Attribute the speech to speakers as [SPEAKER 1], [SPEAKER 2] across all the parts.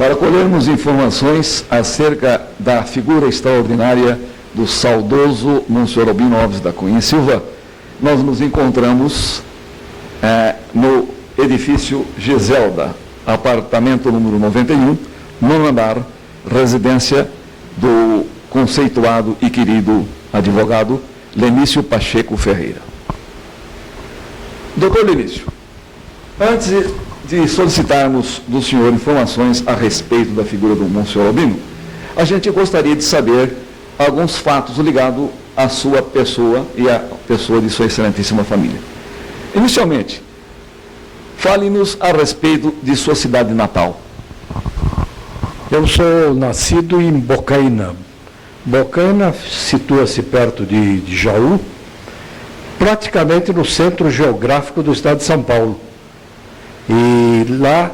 [SPEAKER 1] para colhermos informações acerca da figura extraordinária do saudoso Monsenhor Albino Alves da Cunha e Silva, nós nos encontramos no edifício Giselda, apartamento número 91, nono andar, residência do conceituado e querido advogado Lenício Pacheco Ferreira. Doutor Lenício, antes de solicitarmos do senhor informações a respeito da figura do Monsenhor Albino, a gente gostaria de saber alguns fatos ligados à sua pessoa e à pessoa de sua excelentíssima família. Inicialmente, fale-nos a respeito de sua cidade natal.
[SPEAKER 2] Eu sou nascido em Bocaina. Bocaina situa-se perto de Jaú, praticamente no centro geográfico do estado de São Paulo. E lá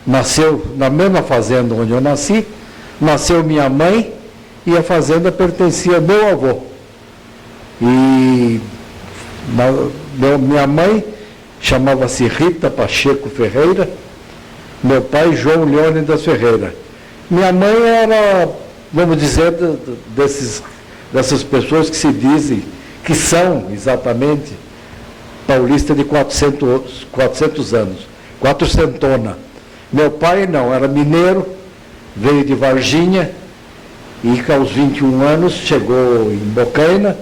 [SPEAKER 2] nasceu, na mesma fazenda onde eu nasci, nasceu minha mãe e a fazenda pertencia ao meu avô. E minha mãe chamava-se Rita Pacheco Ferreira, meu pai João Leônidas Ferreira. Minha mãe era, vamos dizer, dessas pessoas que se dizem, que são exatamente paulista de 400 anos, quatrocentona. Meu pai não, era mineiro, veio de Varginha e aos 21 anos chegou em Bocaina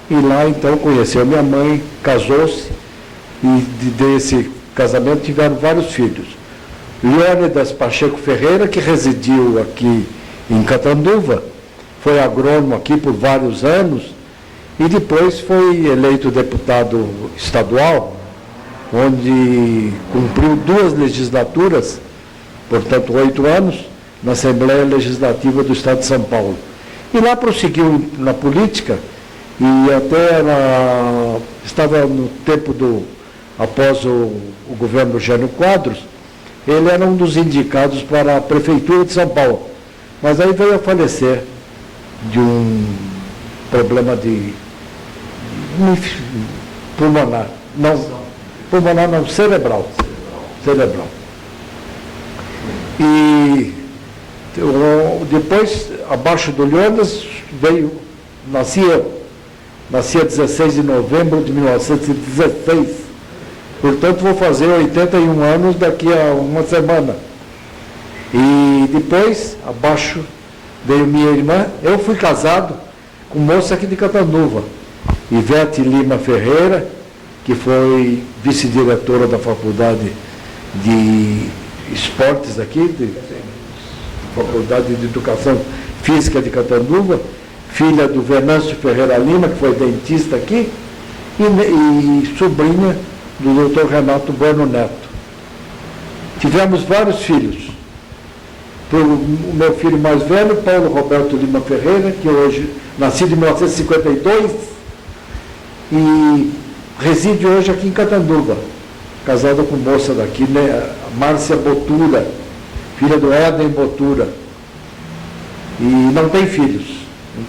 [SPEAKER 2] e lá então conheceu minha mãe, casou-se e desse casamento tiveram vários filhos. Leônidas Pacheco Ferreira, que residiu aqui em Catanduva, foi agrônomo aqui por vários anos e depois foi eleito deputado estadual, onde cumpriu 2 legislaturas, portanto 8 anos, na Assembleia Legislativa do Estado de São Paulo. E lá prosseguiu na política e até estava no tempo após o governo Jânio Quadros, ele era um dos indicados para a Prefeitura de São Paulo. Mas aí veio a falecer de um problema de pulmonar. Pulmonar não, cerebral. E depois, abaixo do Leônidas, nasci eu. Nasci a 16 de novembro de 1916. Portanto, vou fazer 81 anos daqui a uma semana. E depois, abaixo, veio minha irmã. Eu fui casado com moça aqui de Catanduva, Ivete Lima Ferreira, que foi vice-diretora da Faculdade de Esportes aqui, Faculdade de Educação Física de Catanduva, filha do Venâncio Ferreira Lima, que foi dentista aqui, e sobrinha do Dr. Renato Bueno Neto. Tivemos vários filhos. O meu filho mais velho, Paulo Roberto Lima Ferreira, que hoje, nascido em 1952, e reside hoje aqui em Catanduva, casado com moça daqui, né, Márcia Botura, filha do Éden Botura. E não tem filhos.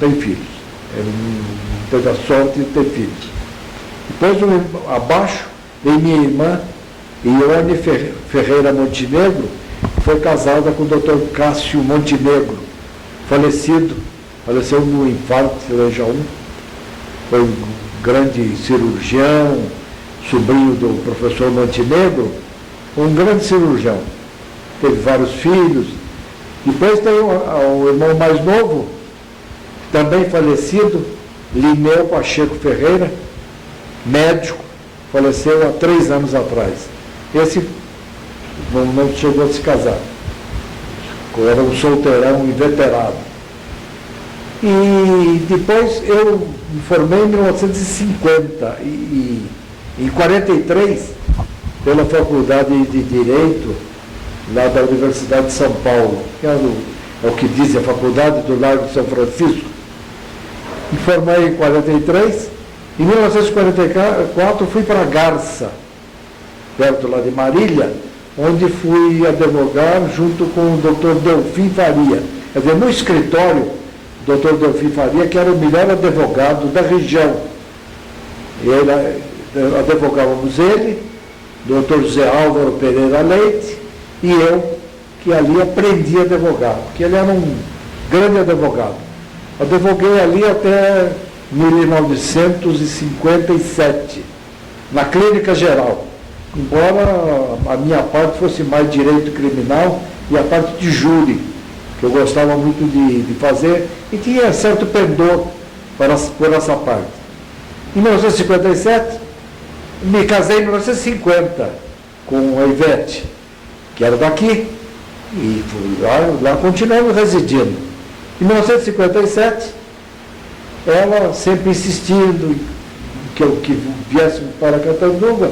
[SPEAKER 2] Ele não teve a sorte de ter filhos. Depois, abaixo, vem minha irmã, Ione Ferreira Montenegro, foi casada com o Dr. Cássio Montenegro, faleceu no infarto, cereja 1, foi um grande cirurgião, sobrinho do professor Montenegro, um grande cirurgião, teve vários filhos. Depois tem o irmão mais novo, também falecido, Lineu Pacheco Ferreira, médico, faleceu há 3 anos atrás. Esse não chegou a se casar. Era um solteirão inveterado. E depois eu me formei em 1950 e em 43, pela Faculdade de Direito, lá da Universidade de São Paulo, que é o que diz a Faculdade do Largo de São Francisco. Me formei em 43. Em 1944 fui para Garça, perto lá de Marília, onde fui advogar junto com o Dr. Delfim Faria. Quer dizer, no escritório, o Dr. Delfim Faria, que era o melhor advogado da região. Advogávamos ele, Dr. José Álvaro Pereira Leite e eu, que ali aprendi a advogar, porque ele era um grande advogado. Advoguei ali até 1957, na Clínica Geral, embora a minha parte fosse mais direito criminal e a parte de júri, que eu gostava muito de fazer, e tinha certo pendor por essa parte. Em 1957, me casei em 1950 com a Ivete, que era daqui, e lá continuamos residindo. Em 1957, ela sempre insistindo que viéssemos para Catanduva,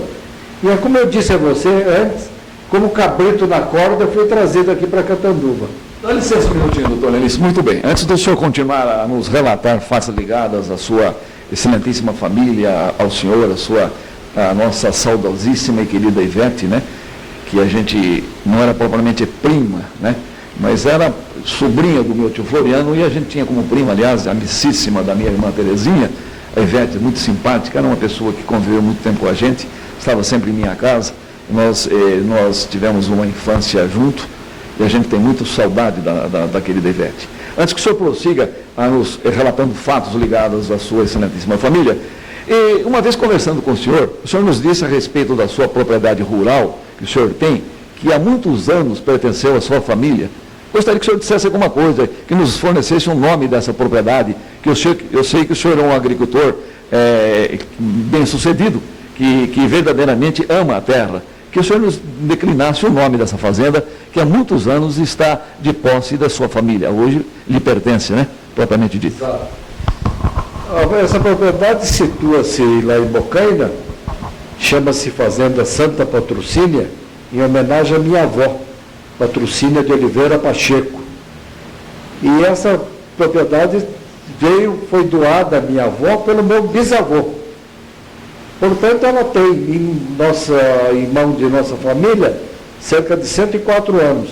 [SPEAKER 2] e como eu disse a você antes, como cabrito na corda, eu fui trazido aqui para Catanduva.
[SPEAKER 1] Dá licença um minutinho, doutor Lenício. Muito bem. Antes do senhor continuar a nos relatar fatos ligadas à sua excelentíssima família, ao senhor, a nossa saudosíssima e querida Ivete, né? Que a gente não era propriamente prima, né? Mas era sobrinha do meu tio Floriano, e a gente tinha como prima, aliás, amicíssima da minha irmã Terezinha, a Ivete, muito simpática, era uma pessoa que conviveu muito tempo com a gente, estava sempre em minha casa. Nós tivemos uma infância junto, e a gente tem muita saudade da querida Ivete. Antes que o senhor prossiga a nos relatando fatos ligados à sua excelentíssima família, e uma vez conversando com o senhor nos disse a respeito da sua propriedade rural, que o senhor tem, que há muitos anos pertenceu à sua família. Gostaria que o senhor dissesse alguma coisa, que nos fornecesse um nome dessa propriedade, que eu sei que o senhor é um agricultor bem-sucedido, que verdadeiramente ama a terra. Que o senhor nos declinasse o nome dessa fazenda, que há muitos anos está de posse da sua família. Hoje lhe pertence, né? Propriamente dito.
[SPEAKER 2] Essa propriedade situa-se lá em Bocaina, chama-se Fazenda Santa Patrocínia, em homenagem à minha avó, Patrocínia de Oliveira Pacheco. E essa propriedade foi doada à minha avó pelo meu bisavô. Portanto, ela tem, em mão de nossa família, cerca de 104 anos.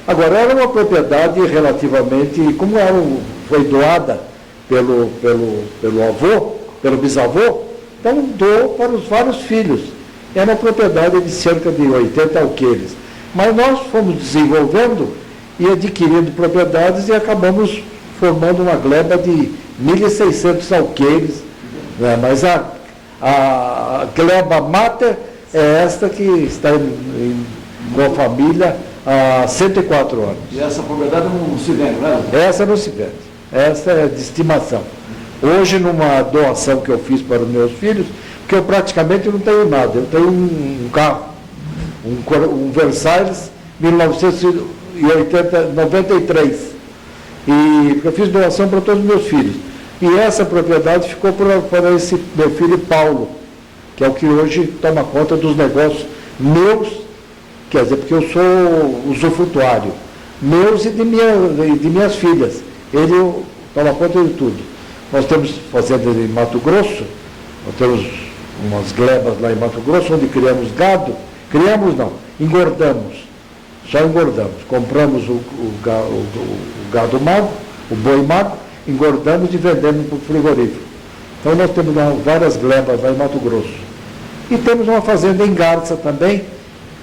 [SPEAKER 2] Agora, era uma propriedade relativamente, como foi doada pelo avô, pelo bisavô, então doou para os vários filhos. Era uma propriedade de cerca de 80 alqueires. Mas nós fomos desenvolvendo e adquirindo propriedades e acabamos formando uma gleba de 1.600 alqueires, né? Mas a gleba mater é esta que está com a família há 104 anos.
[SPEAKER 1] E essa propriedade não se vende, né?
[SPEAKER 2] Essa não se vende. Essa é de estimação. Hoje, numa doação que eu fiz para os meus filhos, que eu praticamente não tenho nada. Eu tenho um carro, um Versailles 1993. E eu fiz doação para todos os meus filhos. E essa propriedade ficou para esse meu filho Paulo, que é o que hoje toma conta dos negócios meus, quer dizer, porque eu sou usufrutuário, meus e de minhas filhas. Ele toma conta de tudo. Nós temos fazenda em Mato Grosso, nós temos umas glebas lá em Mato Grosso, onde criamos gado. Criamos não, engordamos, só engordamos. Compramos o gado magro, o boi magro, engordamos e vendemos para o frigorífico. Então nós temos várias glebas lá em Mato Grosso. E temos uma fazenda em Garça também,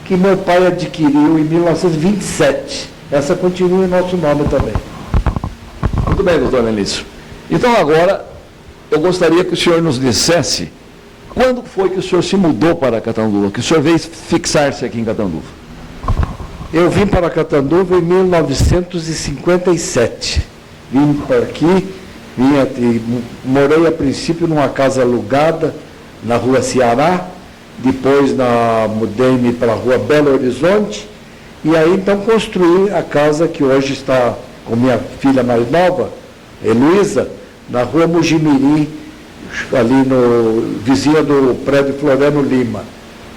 [SPEAKER 2] que meu pai adquiriu em 1927. Essa continua em nosso nome também.
[SPEAKER 1] Muito bem, doutor Lenício. Então agora, eu gostaria que o senhor nos dissesse quando foi que o senhor se mudou para Catanduva, que o senhor veio fixar-se aqui em Catanduva.
[SPEAKER 2] Eu vim para Catanduva em 1957. Vim para aqui, morei a princípio numa casa alugada na rua Ceará, depois mudei-me para a rua Belo Horizonte, e aí então construí a casa que hoje está com minha filha mais nova, Heloísa, na rua Mugimirim, ali vizinha do prédio Floriano Lima.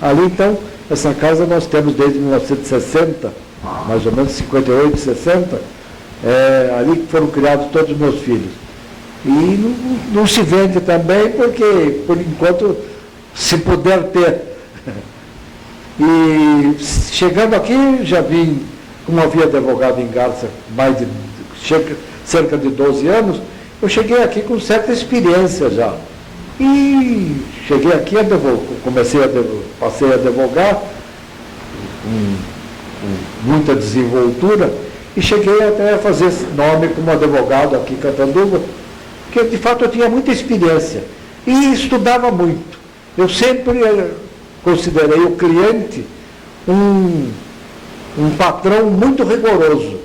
[SPEAKER 2] Ali então, essa casa nós temos desde 1960, mais ou menos 58, 60, ali que foram criados todos os meus filhos. E não se vende também, porque, por enquanto, se puder ter. E chegando aqui, já vim, como havia advogado em Garça cerca de 12 anos, eu cheguei aqui com certa experiência já. E cheguei aqui, passei a advogar com muita desenvoltura, e cheguei até a fazer esse nome como advogado aqui em Catanduva, porque de fato eu tinha muita experiência e estudava muito. Eu sempre considerei o cliente um patrão muito rigoroso,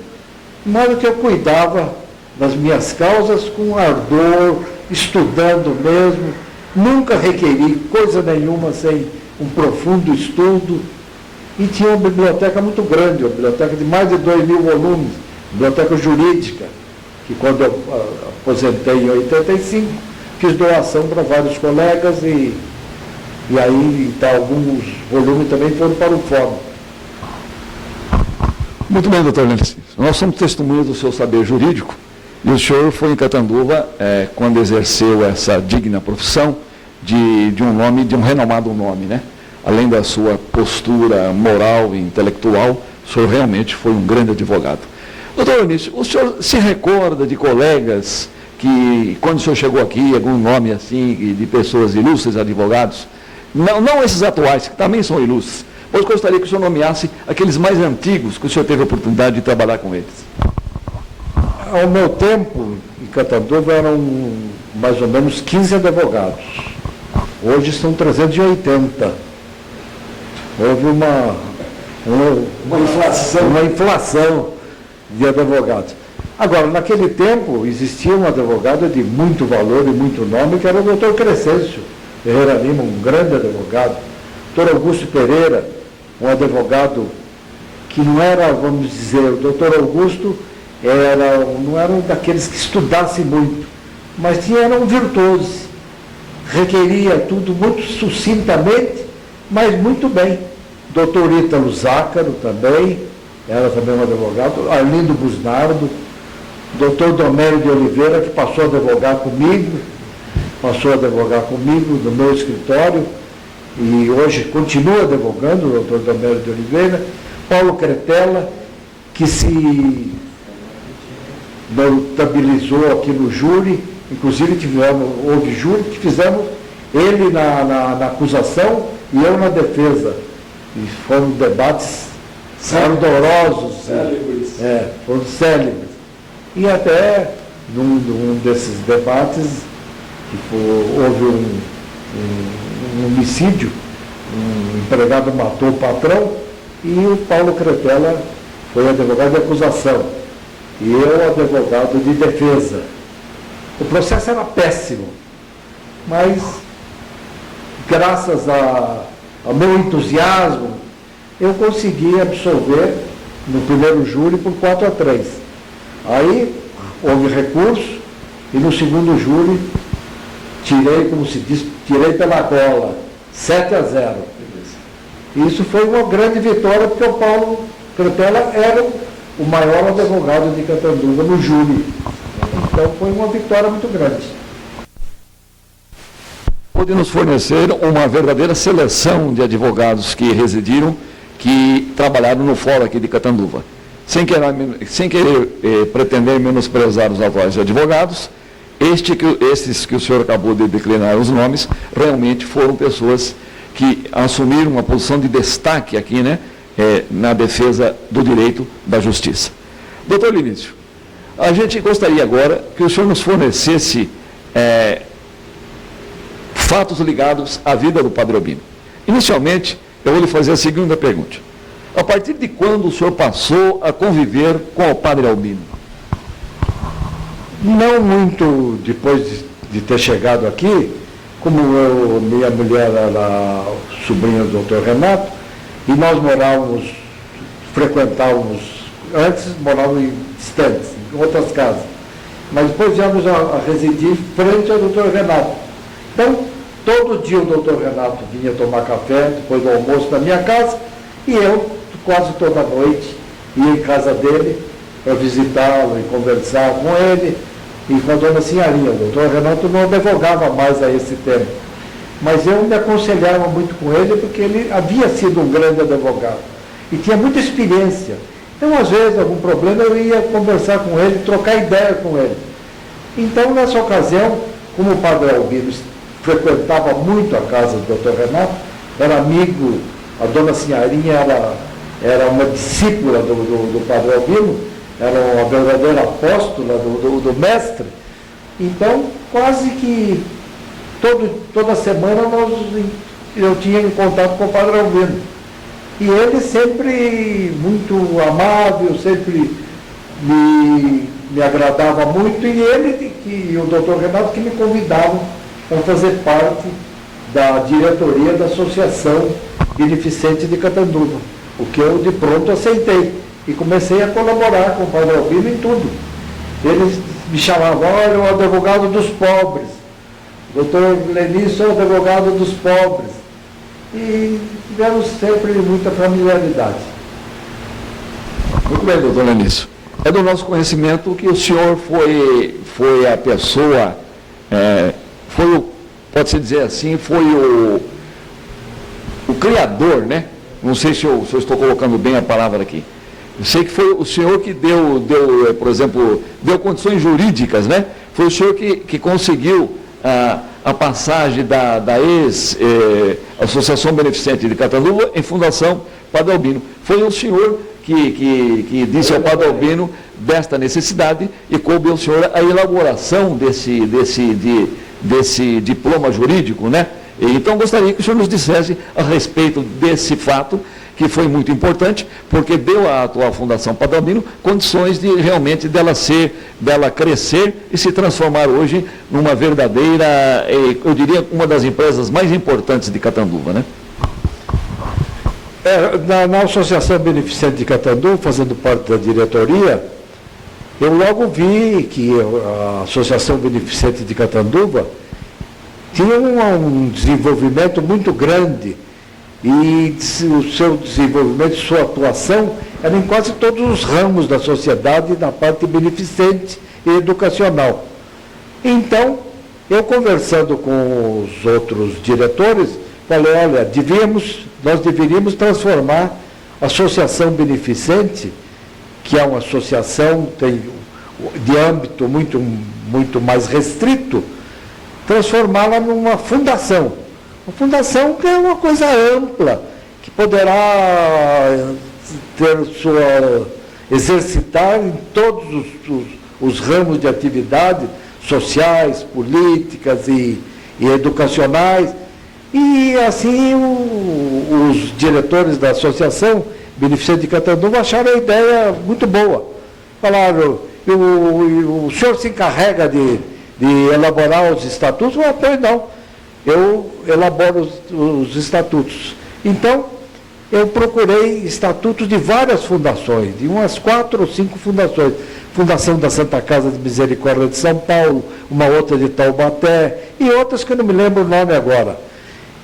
[SPEAKER 2] de modo que eu cuidava das minhas causas com ardor, estudando mesmo, nunca requeri coisa nenhuma sem um profundo estudo, e tinha uma biblioteca muito grande, uma biblioteca de mais de 2.000 volumes, biblioteca jurídica, que quando eu aposentei em 85, fiz doação para vários colegas e aí então, alguns volumes também foram para o fórum.
[SPEAKER 1] Muito bem, doutor Lenci. Nós somos testemunhas do seu saber jurídico e o senhor foi em Catanduva quando exerceu essa digna profissão de um nome, de um renomado nome, né? Além da sua postura moral e intelectual, o senhor realmente foi um grande advogado. Doutor Eunício, o senhor se recorda de colegas que, quando o senhor chegou aqui, algum nome assim, de pessoas ilustres, advogados, não esses atuais, que também são ilustres, pois gostaria que o senhor nomeasse aqueles mais antigos que o senhor teve a oportunidade de trabalhar com eles.
[SPEAKER 2] Ao meu tempo, em Catanduva, eram mais ou menos 15 advogados. Hoje são 380. Houve uma inflação de advogados. Agora, naquele tempo, existia um advogado de muito valor e muito nome, que era o doutor Crescêncio Ferreira Lima, um grande advogado. Doutor Augusto Pereira, um advogado que não era, vamos dizer, o doutor Augusto não era um daqueles que estudasse muito, mas era um virtuoso, requeria tudo muito sucintamente, mas muito bem. Doutor Ítalo Zácaro também, era também um advogado, Arlindo Busnardo, doutor Domélio de Oliveira, que passou a advogar comigo no meu escritório, e hoje continua advogando, o doutor Domélio de Oliveira, Paulo Cretella, que se notabilizou aqui no júri, inclusive houve júri que fizemos ele na acusação e eu na defesa. E foram debates ardorosos, foram célebres. E até num desses debates, houve um homicídio, um empregado matou o patrão, e o Paulo Cretella foi advogado de acusação, e eu advogado de defesa. O processo era péssimo, mas graças ao meu entusiasmo, eu consegui absolver no primeiro júri por 4-3. Aí houve recurso e no segundo júri tirei, como se diz, tirei pela gola, 7-0. Isso foi uma grande vitória, porque o Paulo Cretella era o maior advogado de Catanduva no júri. Então foi uma vitória muito grande.
[SPEAKER 1] Pode nos fornecer uma verdadeira seleção de advogados que residiram, que trabalharam no fórum aqui de Catanduva. Sem querer pretender menosprezar os atuais advogados, esses que o senhor acabou de declinar os nomes, realmente foram pessoas que assumiram uma posição de destaque aqui, né, na defesa do direito da justiça. Doutor Línicio, a gente gostaria agora que o senhor nos fornecesse fatos ligados à vida do Padre Albino. Inicialmente, eu vou lhe fazer a segunda pergunta. A partir de quando o senhor passou a conviver com o Padre Albino?
[SPEAKER 2] Não muito depois de ter chegado aqui, como minha mulher era sobrinha do Dr. Renato, e nós frequentávamos, antes morávamos distantes, em outras casas, mas depois viemos a residir frente ao Dr. Renato. Então, todo dia o doutor Renato vinha tomar café, depois do almoço na minha casa, e eu, quase toda noite, ia em casa dele para visitá-lo e conversar com ele, e com a dona Sinharinha. O doutor Renato não advogava mais a esse tempo, mas eu me aconselhava muito com ele, porque ele havia sido um grande advogado, e tinha muita experiência. Então, às vezes, algum problema, eu ia conversar com ele, trocar ideia com ele. Então, nessa ocasião, como o Padre Albino frequentava muito a casa do Dr. Renato, era amigo, a dona Sinharinha era era uma discípula do Padre Albino, era uma verdadeira apóstola do mestre. Então, quase que toda semana eu tinha contato com o Padre Albino. E ele sempre muito amável, sempre me agradava muito, e ele e o doutor Renato que me convidavam para fazer parte da diretoria da Associação Beneficente de Catanduva, o que eu de pronto aceitei e comecei a colaborar com o Padre Albino em tudo. Eles me chamavam: olha, o advogado dos pobres, o doutor Lenício é o advogado dos pobres, e tivemos sempre muita familiaridade.
[SPEAKER 1] Muito bem, doutor Lenício. É do nosso conhecimento que o senhor foi a pessoa, pode-se dizer assim, foi o criador, né? Não sei se eu estou colocando bem a palavra aqui. Eu sei que foi o senhor que deu, por exemplo, deu condições jurídicas, né? Foi o senhor que conseguiu a passagem da Associação Beneficente de Catanduva em Fundação Padre Albino. Foi o senhor que disse ao Padre Albino desta necessidade e coube ao senhor a elaboração desse diploma jurídico, né? Então, gostaria que o senhor nos dissesse a respeito desse fato, que foi muito importante, porque deu à atual Fundação Padre Albino condições de realmente dela crescer e se transformar hoje numa verdadeira, eu diria, uma das empresas mais importantes de Catanduva, né?
[SPEAKER 2] Na Associação Beneficente de Catanduva, fazendo parte da diretoria, eu logo vi que a Associação Beneficente de Catanduva tinha um desenvolvimento muito grande, e o seu desenvolvimento, sua atuação, era em quase todos os ramos da sociedade, na parte beneficente e educacional. Então, eu conversando com os outros diretores, falei: olha, nós deveríamos transformar a Associação Beneficente, que é uma associação de âmbito muito mais restrito, transformá-la numa fundação. Uma fundação que é uma coisa ampla, que poderá exercitar em todos os ramos de atividade sociais, políticas e educacionais. E assim os diretores da Associação Beneficente de Catanduva acharam a ideia muito boa. Falaram: o senhor se encarrega de elaborar os estatutos? Eu falei: não, eu elaboro os estatutos. Então, eu procurei estatutos de várias fundações, de umas 4 ou 5 fundações. Fundação da Santa Casa de Misericórdia de São Paulo, uma outra de Taubaté, e outras que eu não me lembro o nome agora.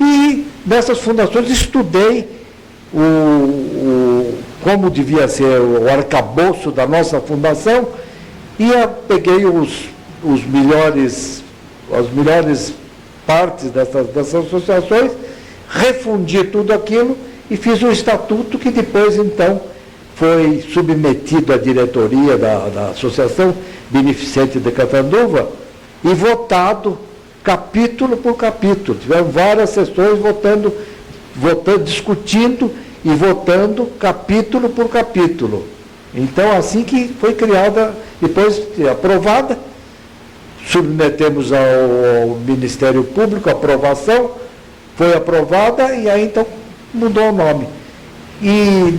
[SPEAKER 2] E nessas fundações estudei como devia ser o arcabouço da nossa fundação, e peguei as melhores partes dessas associações, refundi tudo aquilo e fiz um estatuto que depois, então, foi submetido à diretoria da Associação Beneficente de Catanduva e votado capítulo por capítulo. Tiveram várias sessões votando, discutindo e votando capítulo por capítulo. Então, assim que foi criada, depois aprovada, submetemos ao Ministério Público a aprovação, foi aprovada e aí então mudou o nome. E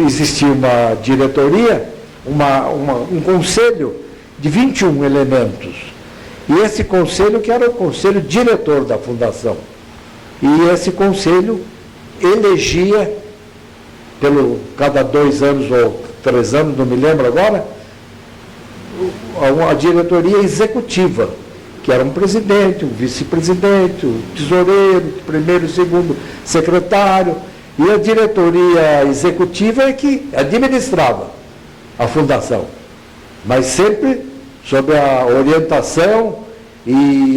[SPEAKER 2] existia uma diretoria, um conselho de 21 elementos. E esse conselho que era o conselho diretor da fundação. E esse conselho elegia, cada 2 anos ou 3 anos, não me lembro agora, a diretoria executiva, que era um presidente, um vice-presidente, um tesoureiro, primeiro e segundo secretário, e a diretoria executiva é que administrava a fundação, mas sempre sob a orientação e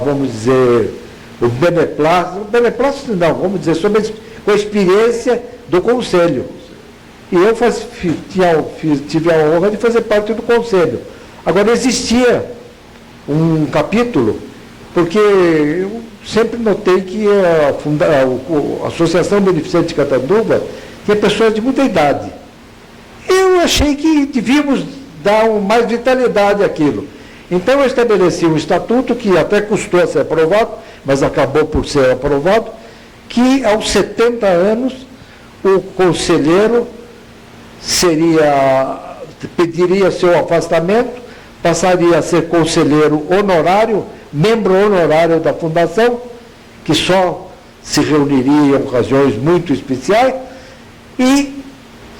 [SPEAKER 2] vamos dizer, o beneplácito não, vamos dizer, com a experiência do conselho. E eu tive a honra de fazer parte do conselho. Agora, existia um capítulo, porque eu sempre notei que a Associação Beneficente de Catanduva tinha pessoas de muita idade. Eu achei que devíamos dar mais vitalidade àquilo. Então eu estabeleci um estatuto que até custou a ser aprovado, mas acabou por ser aprovado, que aos 70 anos o conselheiro pediria seu afastamento, passaria a ser conselheiro honorário, membro honorário da fundação, que só se reuniria em ocasiões muito especiais, e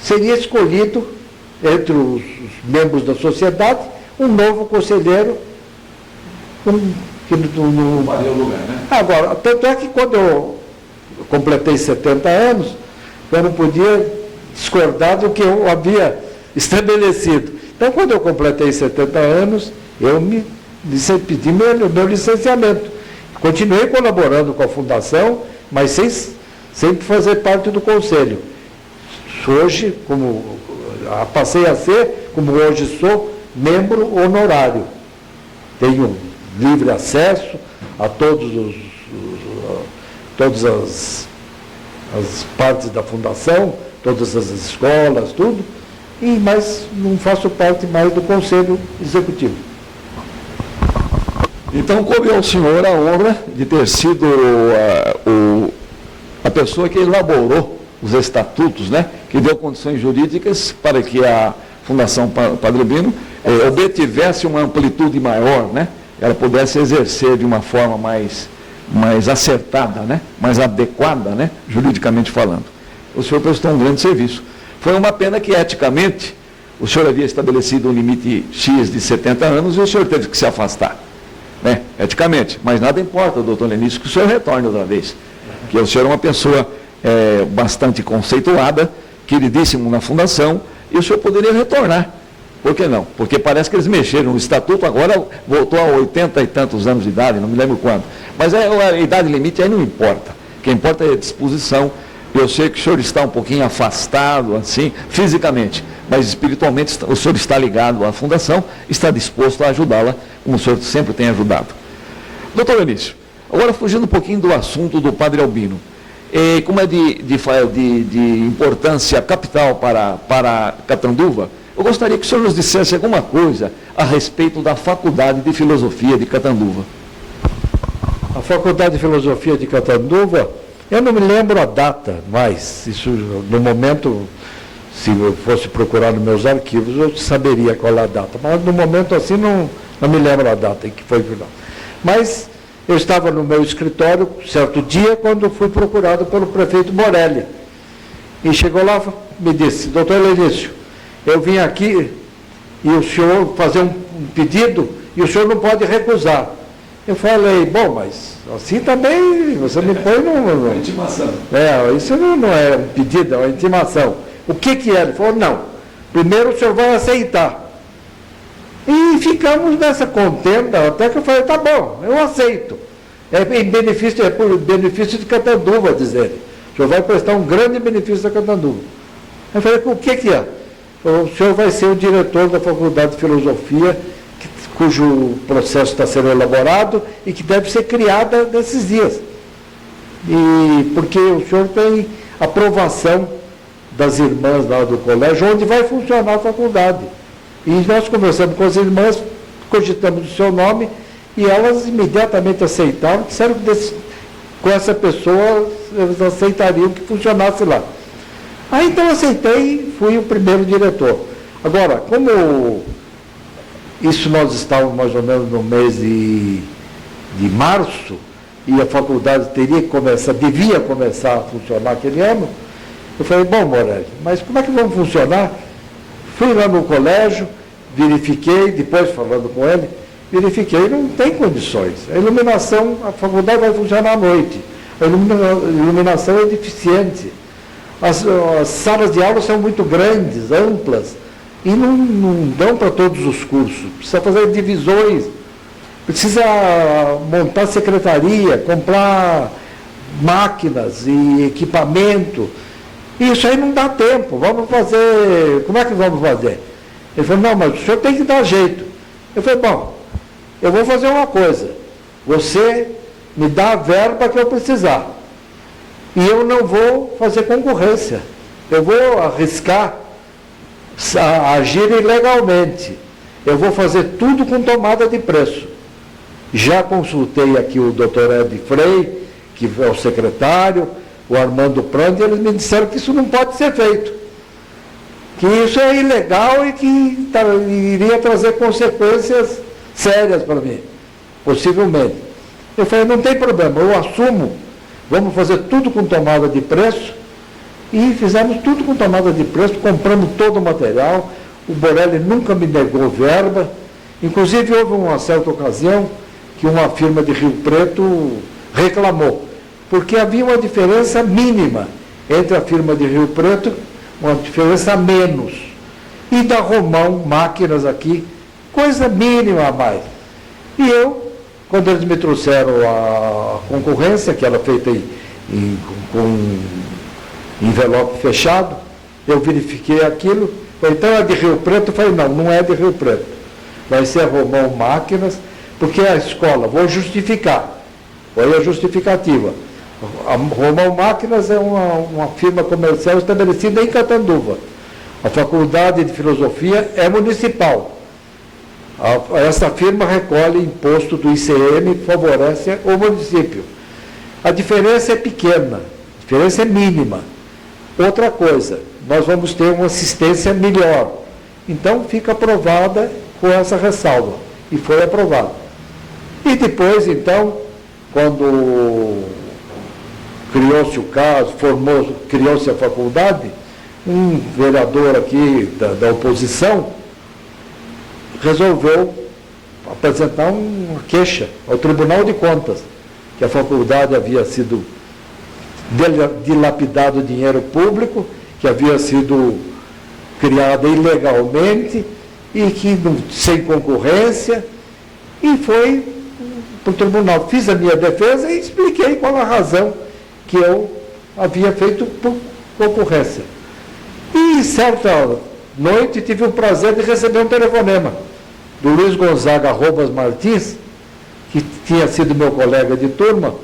[SPEAKER 2] seria escolhido entre os membros da sociedade um novo conselheiro que não
[SPEAKER 1] valia o lugar, né?
[SPEAKER 2] Agora, tanto é que quando eu completei 70 anos, eu não podia discordar do que eu havia estabelecido. Então, quando eu completei 70 anos, eu pedi meu licenciamento. Continuei colaborando com a fundação, mas sem fazer parte do conselho. Hoje, passei a ser, como hoje sou, membro honorário. Tenho livre acesso a todas as partes da fundação, todas as escolas, tudo, mas não faço parte mais do Conselho Executivo.
[SPEAKER 1] Então, coube ao senhor a honra de ter sido a pessoa que elaborou os estatutos, né, que deu condições jurídicas para que a Fundação Padre Urbino obtivesse uma amplitude maior, né, ela pudesse exercer de uma forma mais acertada, né, mais adequada, né, juridicamente falando. O senhor prestou um grande serviço. Foi uma pena que, eticamente, o senhor havia estabelecido um limite X de 70 anos e o senhor teve que se afastar, né, eticamente. Mas nada importa, doutor Lenício, que o senhor retorne outra vez. Que o senhor é uma pessoa bastante conceituada, queridíssimo na fundação, e o senhor poderia retornar. Por que não? Porque parece que eles mexeram no estatuto, agora voltou a 80 e tantos anos de idade, não me lembro quando. Mas a idade limite aí não importa. O que importa é a disposição. Eu sei que o senhor está um pouquinho afastado, assim, fisicamente, mas espiritualmente o senhor está ligado à fundação, está disposto a ajudá-la, como o senhor sempre tem ajudado. Doutor Lenício, agora fugindo um pouquinho do assunto do Padre Albino, como é de importância capital para Catanduva, eu gostaria que o senhor nos dissesse alguma coisa a respeito da Faculdade de Filosofia de Catanduva.
[SPEAKER 2] A Faculdade de Filosofia de Catanduva, eu não me lembro a data, mas isso, no momento, se eu fosse procurar nos meus arquivos, eu saberia qual é a data. Mas no momento assim, não me lembro a data em que foi final. Mas eu estava no meu escritório, certo dia, quando fui procurado pelo prefeito Morelli. E chegou lá e me disse: doutor Lenício, eu vim aqui e o senhor fazer um pedido e o senhor não pode recusar. Eu falei: bom, mas assim também você me põe no...
[SPEAKER 1] Intimação.
[SPEAKER 2] Isso não é um pedido, é uma intimação. O que é? Ele falou: não, primeiro o senhor vai aceitar. E ficamos nessa contenda, até que eu falei: tá bom, eu aceito. Por benefício de Catanduva, diz ele. O senhor vai prestar um grande benefício a Catanduva. Eu falei: o que é? O senhor vai ser o diretor da Faculdade de Filosofia, cujo processo está sendo elaborado e que deve ser criada nesses dias. E porque o senhor tem aprovação das irmãs lá do colégio, onde vai funcionar a faculdade. E nós conversamos com as irmãs, cogitamos o seu nome, e elas imediatamente aceitaram, disseram que com essa pessoa eles aceitariam que funcionasse lá. Aí então aceitei e fui o primeiro diretor. Agora, como isso nós estávamos mais ou menos no mês de março, e a faculdade devia começar a funcionar aquele ano, eu falei: bom, Morelli, mas como é que vamos funcionar? Fui lá no colégio, verifiquei, depois falando com ele, verifiquei, não tem condições. A iluminação, a faculdade vai funcionar à noite, a iluminação é deficiente, as salas de aula são muito grandes, amplas, e não dão para todos os cursos. Precisa fazer divisões, precisa montar secretaria, comprar máquinas e equipamento. Isso aí não dá tempo, vamos fazer, como é que vamos fazer? Ele falou: não, mas o senhor tem que dar jeito. Eu falei: bom, eu vou fazer uma coisa, você me dá a verba que eu precisar, e eu não vou fazer concorrência. eu vou arriscar agir ilegalmente. Eu vou fazer tudo com tomada de preço. Já consultei aqui o doutor Ed Frei, que é o secretário, o Armando Prandi, e eles me disseram que isso não pode ser feito. Que isso é ilegal e que iria trazer consequências sérias para mim, possivelmente. Eu falei, não tem problema, eu assumo, vamos fazer tudo com tomada de preço, e fizemos tudo com tomada de preço, compramos todo o material, o Borelli nunca me negou verba, inclusive houve uma certa ocasião que uma firma de Rio Preto reclamou, porque havia uma diferença mínima entre a firma de Rio Preto, uma diferença a menos, e da Romão Máquinas aqui, coisa mínima a mais. E eu, quando eles me trouxeram a concorrência, que era feita com envelope fechado, eu verifiquei aquilo, falei, então é de Rio Preto? Eu falei, não é de Rio Preto, vai ser a Romão Máquinas, porque a escola, vou justificar, foi a justificativa. A Romão Máquinas é uma firma comercial estabelecida em Catanduva. A Faculdade de Filosofia é municipal. Essa firma recolhe imposto do ICM, favorece o município. A diferença é pequena, a diferença é mínima. Outra coisa, nós vamos ter uma assistência melhor. Então, fica aprovada com essa ressalva. E foi aprovada. E depois, então, quando criou-se o caso, criou-se a faculdade, um vereador aqui da oposição resolveu apresentar uma queixa ao Tribunal de Contas, que a faculdade havia sido dilapidado dinheiro público, que havia sido criada ilegalmente e que sem concorrência, e foi para o tribunal. Fiz a minha defesa e expliquei qual a razão que eu havia feito por concorrência. E certa noite tive o prazer de receber um telefonema do Luiz Gonzaga Robas Martins, que tinha sido meu colega de turma,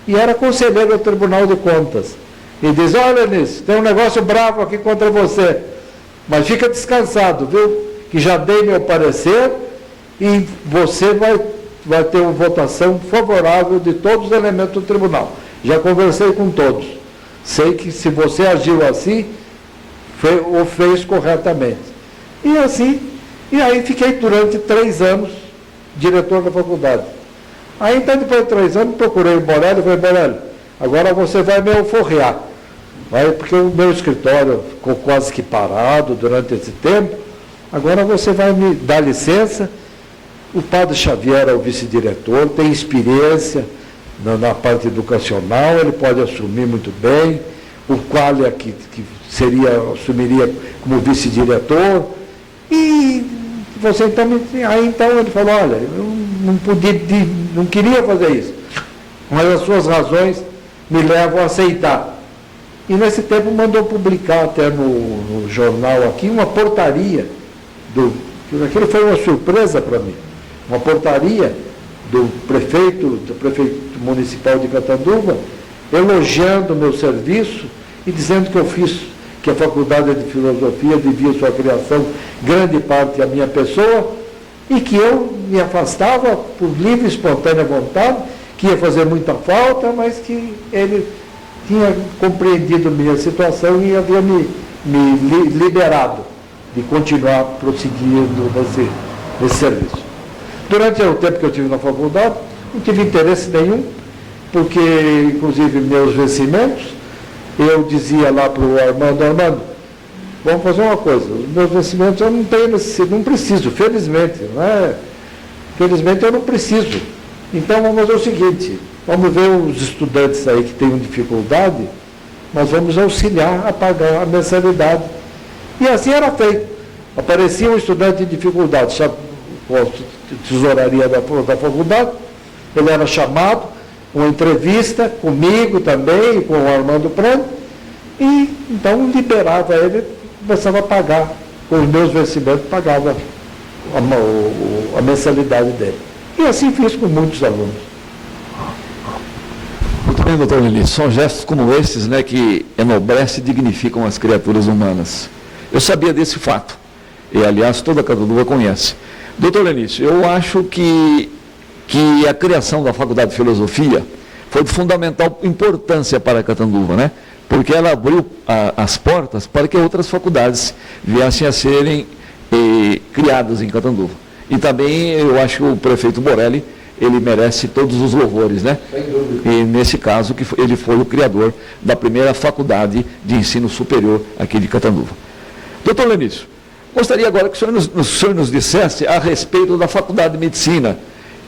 [SPEAKER 2] e era conselheiro do Tribunal de Contas. E diz, olha, Nisso, tem um negócio bravo aqui contra você, mas fica descansado, viu? Que já dei meu parecer e você vai ter uma votação favorável de todos os elementos do tribunal. Já conversei com todos. Sei que se você agiu assim, o fez corretamente. E assim, e aí fiquei durante 3 anos diretor da faculdade. Aí então, depois de 3 anos, procurei o Borelli e falei, Borelli, agora você vai me alforrear. Porque o meu escritório ficou quase que parado durante esse tempo, agora você vai me dar licença. O padre Xavier é o vice-diretor, tem experiência na parte educacional, ele pode assumir muito bem, o Qualia que assumiria como vice-diretor, e você então, aí então ele falou, olha, eu não queria fazer isso, mas as suas razões me levam a aceitar. E nesse tempo mandou publicar até no jornal aqui uma portaria, aquilo foi uma surpresa para mim, uma portaria do prefeito municipal de Catanduva, elogiando o meu serviço e dizendo que a Faculdade de Filosofia devia sua criação, grande parte à minha pessoa, e que eu me afastava por livre e espontânea vontade, que ia fazer muita falta, mas que ele tinha compreendido minha situação e havia me liberado de continuar prosseguindo nesse serviço. Durante o tempo que eu tive na faculdade, não tive interesse nenhum, porque, inclusive, meus vencimentos, eu dizia lá para o Armando, vamos fazer uma coisa, os meus vencimentos eu não tenho necessidade, não preciso, felizmente, felizmente eu não preciso. Então vamos fazer o seguinte, vamos ver os estudantes aí que têm dificuldade, nós vamos auxiliar a pagar a mensalidade. E assim era feito. Aparecia um estudante em dificuldade, com a tesouraria da faculdade, ele era chamado, uma entrevista comigo também, com o Armando Prandi, e então liberava ele, começava a pagar, com os meus vencimentos, pagava a mensalidade dele. E assim fiz com muitos alunos.
[SPEAKER 1] Muito bem, doutor Lili, são gestos como esses, né, que enobrecem e dignificam as criaturas humanas. Eu sabia desse fato, e aliás toda a Catanduva conhece. Doutor Lenício, eu acho que a criação da Faculdade de Filosofia foi de fundamental importância para a Catanduva, né? Porque ela abriu as portas para que outras faculdades viessem a serem criadas em Catanduva. E também eu acho que o prefeito Borelli, ele merece todos os louvores, né? E nesse caso, ele foi o criador da primeira faculdade de ensino superior aqui de Catanduva. Doutor Lenício, gostaria agora que o senhor nos dissesse a respeito da Faculdade de Medicina,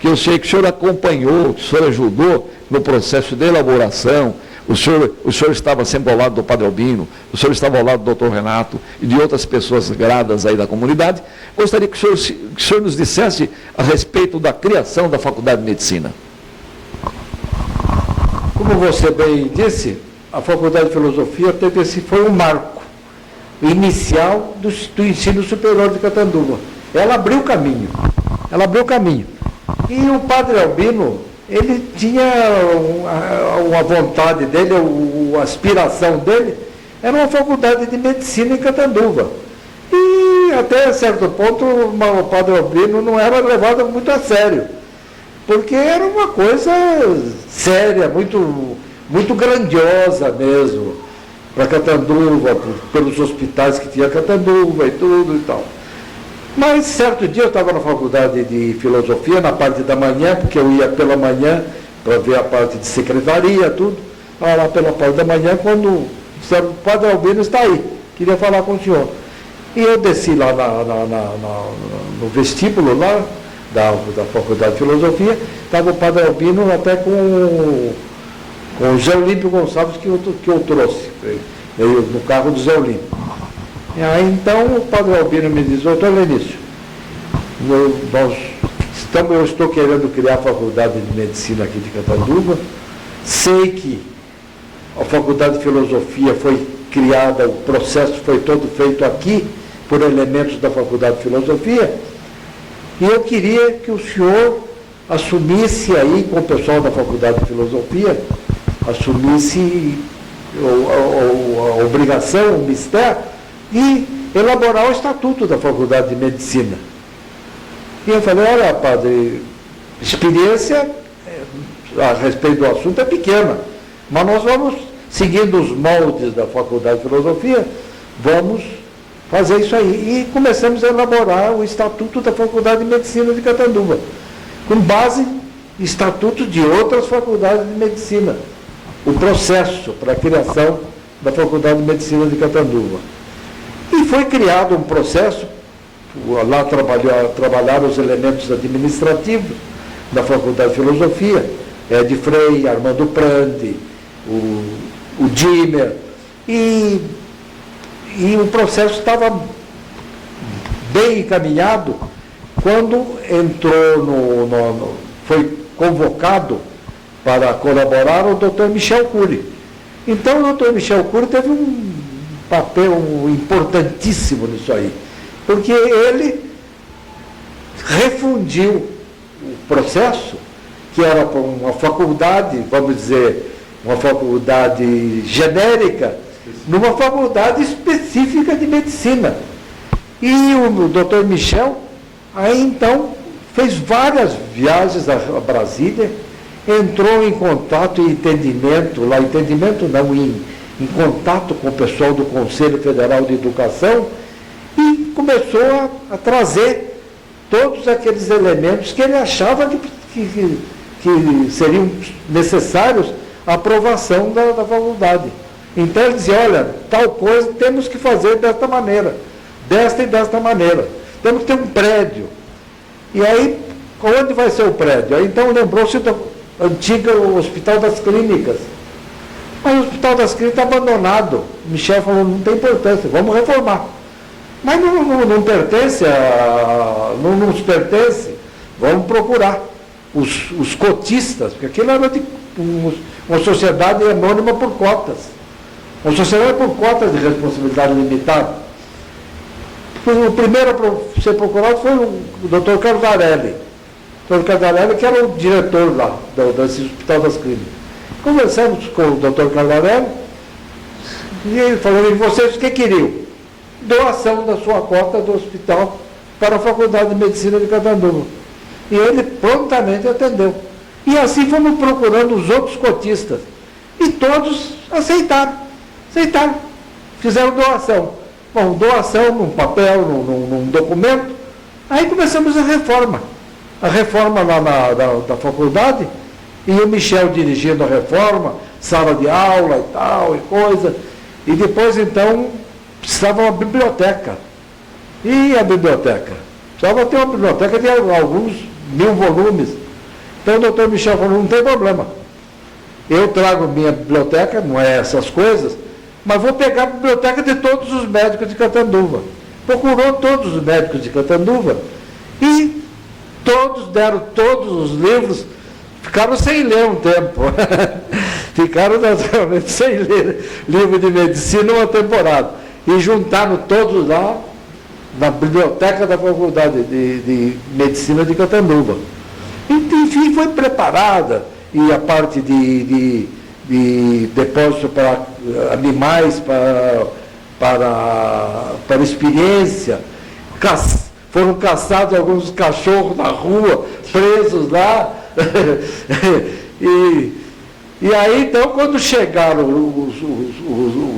[SPEAKER 1] que eu sei que o senhor acompanhou, que o senhor ajudou no processo de elaboração, o senhor estava sempre ao lado do Padre Albino, o senhor estava ao lado do doutor Renato e de outras pessoas gradas aí da comunidade. Gostaria que o senhor nos dissesse a respeito da criação da Faculdade de Medicina.
[SPEAKER 2] Como você bem disse, a Faculdade de Filosofia foi um marco inicial do ensino superior de Catanduva. Ela abriu o caminho. E o Padre Albino, ele tinha uma vontade dele, a aspiração dele, era uma faculdade de medicina em Catanduva. E até certo ponto o Padre Albino não era levado muito a sério, porque era uma coisa séria, muito grandiosa mesmo, para Catanduva, pelos hospitais que tinha Catanduva e tudo e tal. Mas certo dia eu estava na faculdade de filosofia, na parte da manhã, porque eu ia pela manhã para ver a parte de secretaria, tudo. Estava lá pela parte da manhã, quando disseram, o Padre Albino está aí, queria falar com o senhor. E eu desci lá no vestíbulo lá, da faculdade de filosofia, estava o Padre Albino até com o Zé Olímpio Gonçalves que eu trouxe, no carro do Zé Olímpio. E aí, então, o Padre Albino me diz, doutor Lenício, eu estou querendo criar a Faculdade de Medicina aqui de Catanduva, sei que a Faculdade de Filosofia foi criada, o processo foi todo feito aqui, por elementos da Faculdade de Filosofia, e eu queria que o senhor assumisse aí, com o pessoal da Faculdade de Filosofia, assumisse a obrigação, o mistério, e elaborar o estatuto da Faculdade de Medicina. E eu falei, olha, padre, experiência a respeito do assunto é pequena, mas nós vamos, seguindo os moldes da Faculdade de Filosofia, vamos fazer isso aí. E começamos a elaborar o estatuto da Faculdade de Medicina de Catanduva, com base em estatutos de outras faculdades de medicina. O processo para a criação da Faculdade de Medicina de Catanduva. E foi criado um processo, lá trabalharam os elementos administrativos da Faculdade de Filosofia, Ed Frei, Armando Prandi, o Dimer, e o processo estava bem encaminhado quando foi convocado para colaborar o Dr. Michel Cury. Então o Dr. Michel Cury teve um papel importantíssimo nisso aí, porque ele refundiu o processo, que era uma faculdade, vamos dizer, uma faculdade genérica, numa faculdade específica de medicina. E o Dr. Michel, aí então, fez várias viagens a Brasília, entrou em contato e em contato com o pessoal do Conselho Federal de Educação e começou a trazer todos aqueles elementos que ele achava que seriam necessários à aprovação da faculdade. Então ele dizia, olha, tal coisa temos que fazer desta maneira, desta e desta maneira. Temos que ter um prédio. E aí, onde vai ser o prédio? Aí, então lembrou-se do antigo Hospital das Clínicas. Mas o Hospital das Clínicas está abandonado. O Michel falou, não tem importância, vamos reformar. Mas não pertence, não nos pertence, vamos procurar os cotistas, porque aquilo era uma sociedade anônima por cotas. Uma sociedade por cotas de responsabilidade limitada. O primeiro a ser procurado foi o Dr. Cardarelli. O Dr. Cardarelli, que era o diretor lá, desse Hospital das Clínicas. Conversamos com o doutor Caldarelli, e ele falou, e vocês o que queriam? Doação da sua cota do hospital para a Faculdade de Medicina de Catanduva. E ele prontamente atendeu. E assim fomos procurando os outros cotistas. E todos aceitaram. Fizeram doação. Bom, doação num papel, num documento. Aí começamos a reforma. A reforma lá da faculdade, e o Michel dirigindo a reforma, sala de aula e tal, e coisa. E depois, então, precisava uma biblioteca. E a biblioteca? Precisava ter uma biblioteca de alguns 1000 volumes. Então o doutor Michel falou, não tem problema. Eu trago minha biblioteca, não é essas coisas, mas vou pegar a biblioteca de todos os médicos de Catanduva. Procurou todos os médicos de Catanduva e todos deram todos os livros, ficaram sem ler um tempo. Ficaram naturalmente sem ler livro de medicina uma temporada. E juntaram todos lá na biblioteca da Faculdade de Medicina de Catanduva. Enfim, foi preparada, e a parte de depósito para animais, para experiência, foram caçados alguns cachorros na rua, presos lá. E aí, então, quando chegaram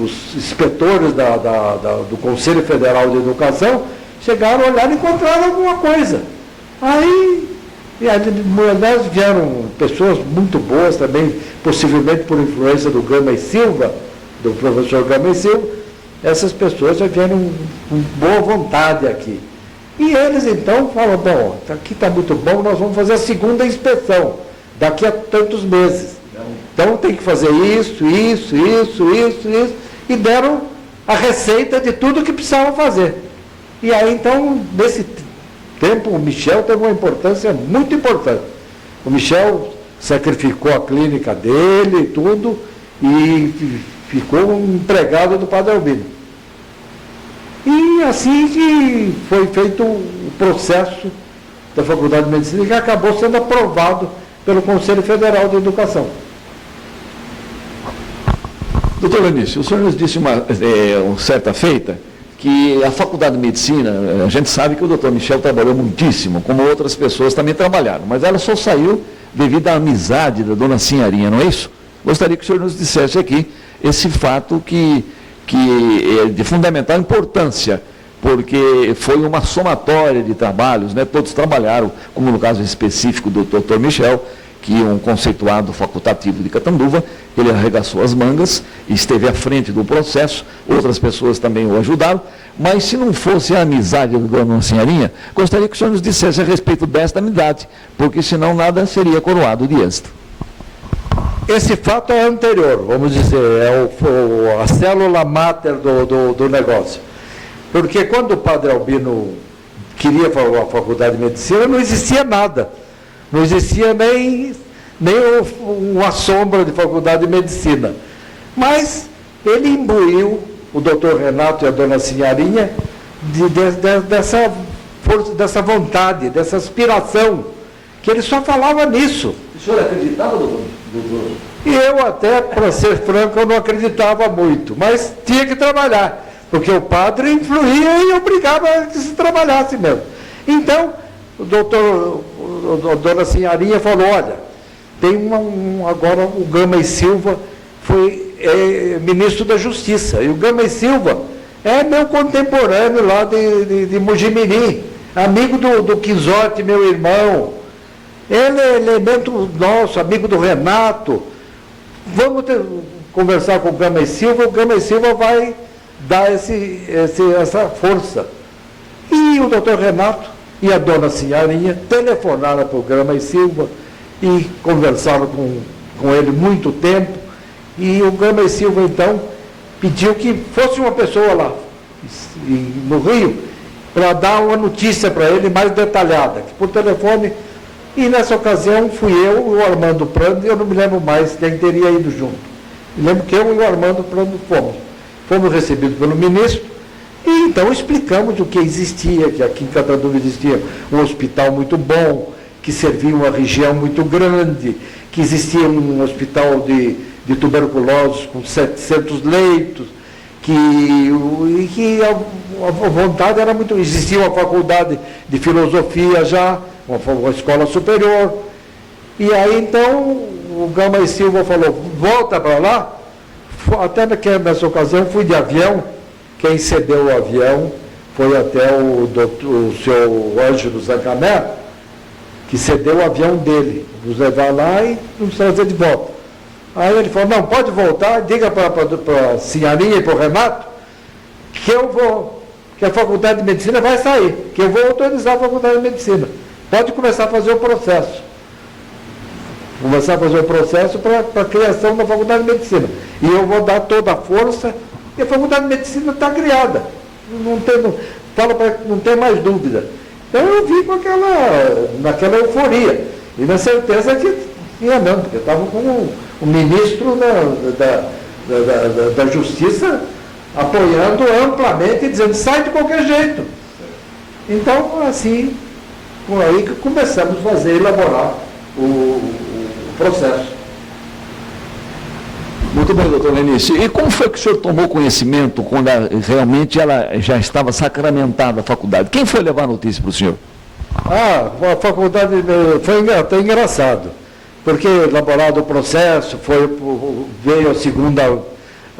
[SPEAKER 2] os inspetores do Conselho Federal de Educação, chegaram, olharam e encontraram alguma coisa. E aliás, vieram pessoas muito boas também, possivelmente por influência do Gama e Silva, do professor Gama e Silva. Essas pessoas já vieram com boa vontade aqui. E eles, então, falam, bom, aqui está muito bom, nós vamos fazer a segunda inspeção, daqui a tantos meses. Então tem que fazer isso, e deram a receita de tudo que precisavam fazer. E aí, então, nesse tempo, o Michel teve uma importância muito importante. O Michel sacrificou a clínica dele e tudo, e ficou um empregado do Padre Albino. E assim que foi feito o processo da Faculdade de Medicina, que acabou sendo aprovado pelo Conselho Federal de Educação.
[SPEAKER 1] Doutor Anísio, o senhor nos disse uma certa feita que a Faculdade de Medicina, a gente sabe que o doutor Michel trabalhou muitíssimo, como outras pessoas também trabalharam, mas ela só saiu devido à amizade da dona Sinharinha, não é isso? Gostaria que o senhor nos dissesse aqui esse fato que é de fundamental importância, porque foi uma somatória de trabalhos, né? Todos trabalharam, como no caso específico do doutor Michel, que é um conceituado facultativo de Catanduva, ele arregaçou as mangas, esteve à frente do processo, outras pessoas também o ajudaram, mas se não fosse a amizade do dona Sinharinha, gostaria que o senhor nos dissesse a respeito desta amizade, porque senão nada seria coroado de êxito.
[SPEAKER 2] Esse fato é anterior, vamos dizer, a célula máter do negócio. Porque quando o Padre Albino queria a Faculdade de Medicina, não existia nada. Não existia nem uma sombra de Faculdade de Medicina. Mas ele imbuiu o doutor Renato e a dona Sinharinha dessa força, dessa vontade, dessa aspiração, que ele só falava nisso.
[SPEAKER 1] O senhor acreditava, doutor?
[SPEAKER 2] E eu até, para ser franco, eu não acreditava muito, mas tinha que trabalhar, porque o padre influía e obrigava a que se trabalhasse mesmo. Então, a dona Sinharinha falou, olha, tem agora o Gama e Silva foi ministro da Justiça, e o Gama e Silva é meu contemporâneo lá de Mojimirim, amigo do Quizote, meu irmão. Ele é elemento nosso, amigo do Renato. Vamos conversar com o Gama e Silva vai dar essa força. E o doutor Renato e a dona Sinharinha telefonaram para o Gama e Silva e conversaram com ele muito tempo. E o Gama e Silva, então, pediu que fosse uma pessoa lá, no Rio, para dar uma notícia para ele mais detalhada, que por telefone. E nessa ocasião fui eu e o Armando Prando, e eu não me lembro mais quem teria ido junto. Me lembro que eu e o Armando Prando fomos recebidos pelo ministro, e então explicamos o que existia, que aqui em Catanduva existia um hospital muito bom, que servia uma região muito grande, que existia um hospital de tuberculose com 700 leitos, que a vontade era muito... Existia uma faculdade de filosofia já, uma escola superior. E aí, então, o Gama e Silva falou, volta para lá. Até nessa ocasião, fui de avião. Quem cedeu o avião foi até o seu Ângelo Zancané, que cedeu o avião dele, nos levar lá e nos trazer de volta. Aí ele falou, não, pode voltar, diga para a senhorinha e para o Renato que eu vou, que a Faculdade de Medicina vai sair, que eu vou autorizar a Faculdade de Medicina. Pode começar a fazer o processo. Começar a fazer o processo para a criação da Faculdade de Medicina. E eu vou dar toda a força, e a Faculdade de Medicina está criada. Não tem mais dúvida. Então eu vim naquela euforia. E na certeza que ia não, porque eu estava com o ministro da Justiça apoiando amplamente e dizendo, sai de qualquer jeito. Então, assim, por aí que começamos a fazer, elaborar o processo.
[SPEAKER 1] Muito bem, doutor Lenício. E como foi que o senhor tomou conhecimento quando realmente ela já estava sacramentada a faculdade? Quem foi levar a notícia para o senhor?
[SPEAKER 2] A faculdade foi até engraçado, porque elaborado o processo, veio a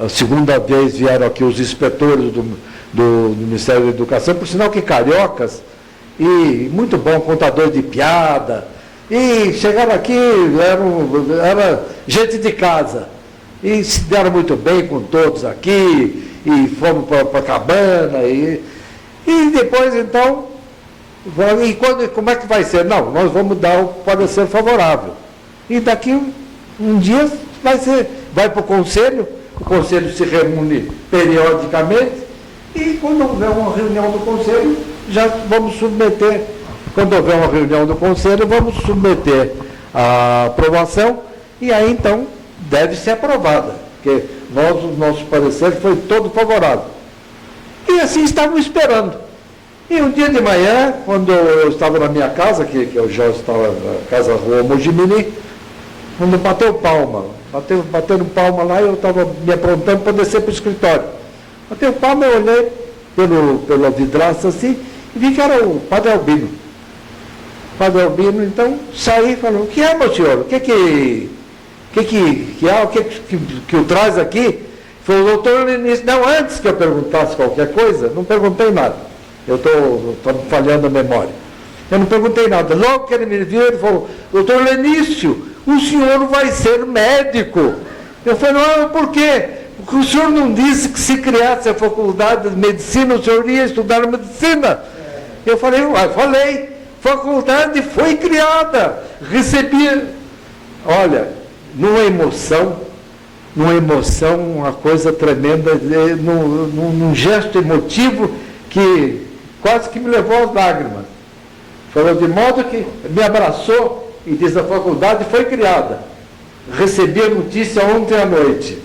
[SPEAKER 2] segunda vez, vieram aqui os inspetores do Ministério da Educação, por sinal que cariocas, e muito bom contador de piada, e chegaram aqui, era gente de casa, e se deram muito bem com todos aqui, e fomos para a cabana, e depois então, como é que vai ser? Não, nós vamos dar o parecer favorável. E daqui um dia vai para o conselho se reúne periodicamente, e quando houver uma reunião do conselho, já vamos submeter, vamos submeter a aprovação, e aí então deve ser aprovada, porque o nosso parecer foi todo favorável. E assim estávamos esperando. E um dia de manhã, quando eu estava na minha casa, que eu já estava na casa Rua Mojimini, quando batendo palma lá, eu estava me aprontando para descer para o escritório. Bateu palma, eu olhei pela vidraça assim, e vi que era o Padre Albino. Padre Albino, então, saí e falou, o que é, meu senhor? O que o traz aqui? Falou, doutor Lenício, não, antes que eu perguntasse qualquer coisa, não perguntei nada. Eu estou falhando a memória. Eu não perguntei nada. Logo que ele me viu, ele falou, doutor Lenício, o senhor vai ser médico. Eu falei, não, por quê? Porque o senhor não disse que se criasse a faculdade de medicina, o senhor ia estudar medicina. Eu falei, faculdade foi criada. Recebi, olha, numa emoção, uma coisa tremenda, num gesto emotivo que quase que me levou às lágrimas. Falou de modo que me abraçou e diz, a faculdade foi criada. Recebi a notícia ontem à noite.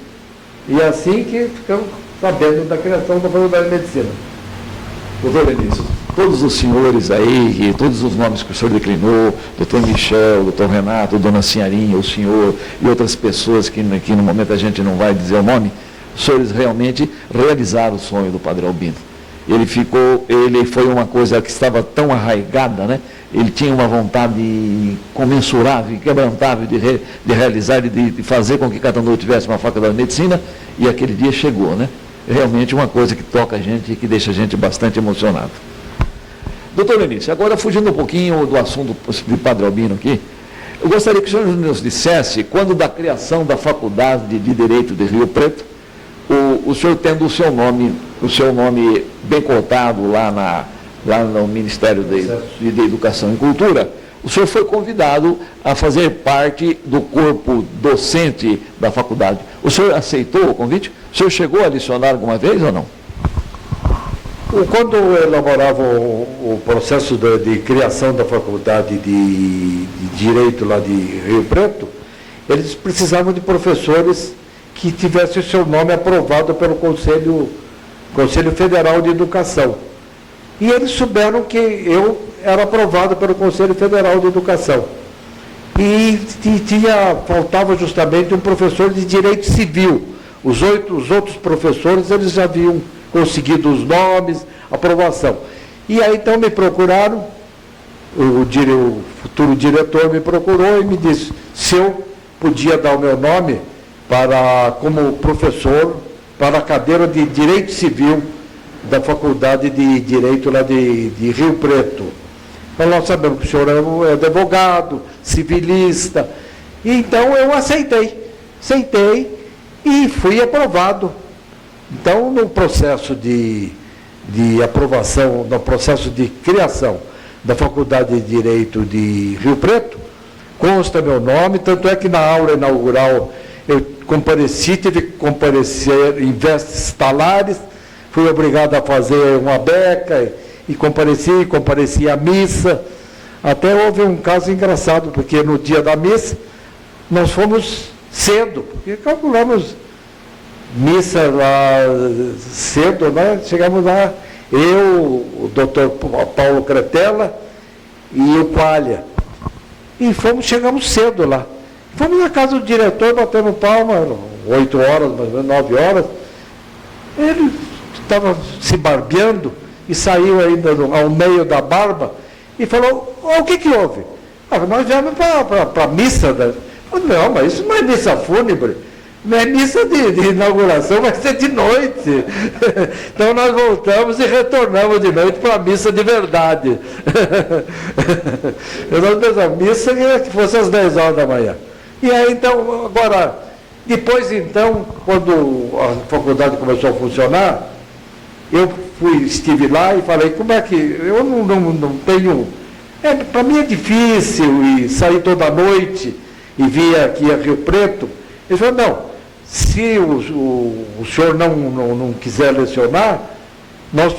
[SPEAKER 2] E assim que ficamos sabendo da criação da Faculdade de Medicina.
[SPEAKER 1] Doutor Lenício, todos os senhores aí, todos os nomes que o senhor declinou, doutor Michel, doutor Renato, dona Sinharinha, o senhor e outras pessoas que no momento a gente não vai dizer o nome, os senhores realmente realizaram o sonho do Padre Albino. Ele foi uma coisa que estava tão arraigada, né? Ele tinha uma vontade comensurável, inquebrantável de realizar e de fazer com que Catanduva tivesse uma faculdade de medicina, e aquele dia chegou, né? Realmente uma coisa que toca a gente e que deixa a gente bastante emocionado. Doutor Lenício, agora fugindo um pouquinho do assunto de Padre Albino aqui, eu gostaria que o senhor nos dissesse, quando da criação da Faculdade de Direito de Rio Preto, o senhor tendo o seu nome bem cotado lá no Ministério de Educação e Cultura, o senhor foi convidado a fazer parte do corpo docente da faculdade. O senhor aceitou o convite? O senhor chegou a licionar alguma vez ou não?
[SPEAKER 2] Quando eu elaborava o processo de criação da Faculdade de Direito lá de Rio Preto, eles precisavam de professores que tivessem o seu nome aprovado pelo Conselho Federal de Educação. E eles souberam que eu era aprovado pelo Conselho Federal de Educação. E faltava justamente um professor de Direito Civil. Os outros professores, eles já haviam conseguido os nomes, aprovação. E aí, então, me procuraram, o futuro diretor me procurou e me disse se eu podia dar o meu nome como professor para a cadeira de Direito Civil da Faculdade de Direito lá de Rio Preto. Então, nós sabemos que o senhor é advogado, civilista. E, então, eu aceitei e fui aprovado. Então, no processo de aprovação, no processo de criação da Faculdade de Direito de Rio Preto, consta meu nome, tanto é que na aula inaugural eu tive que comparecer em vestes talares, fui obrigado a fazer uma beca e compareci à missa. Até houve um caso engraçado, porque no dia da missa nós fomos cedo, porque calculamos missa lá cedo, né? Chegamos lá, eu, o doutor Paulo Cretella e o Qualha. E chegamos cedo lá. Fomos na casa do diretor, batemos palma, 8 horas, mais ou menos 9 horas. Ele estava se barbeando e saiu ainda ao meio da barba e falou, o que houve? Nós viemos para a missa. Não, mas isso não é missa fúnebre. Não é missa de inauguração, vai ser de noite. Então nós voltamos e retornamos de noite para a missa de verdade. Nós pensamos, a missa que fosse às 10 horas da manhã. E aí, então, agora, depois, então, quando a faculdade começou a funcionar, eu estive lá e falei, como é que, eu não tenho, para mim é difícil sair toda noite e vir aqui a Rio Preto. Ele falou, não, se o senhor não quiser lecionar, nós